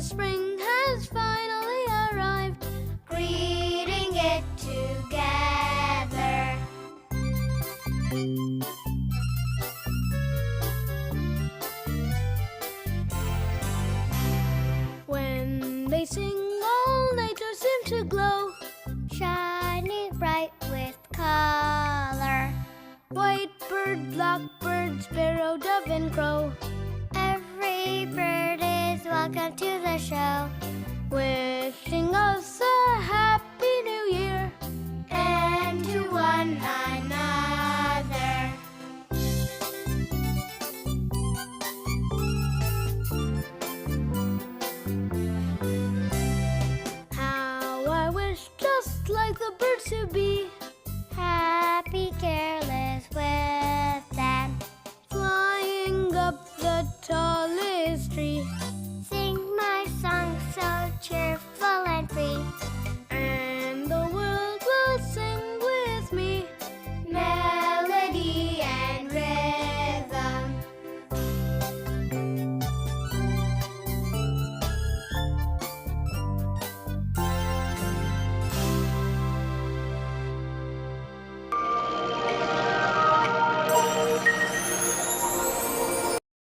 spring has finally arrived, greeting it together. When they sing, all nature seems to glow, Shining bright with color. white bird, blackbird, sparrow, dove, and crow. Every bird is welcome to the show. Wishing us a happy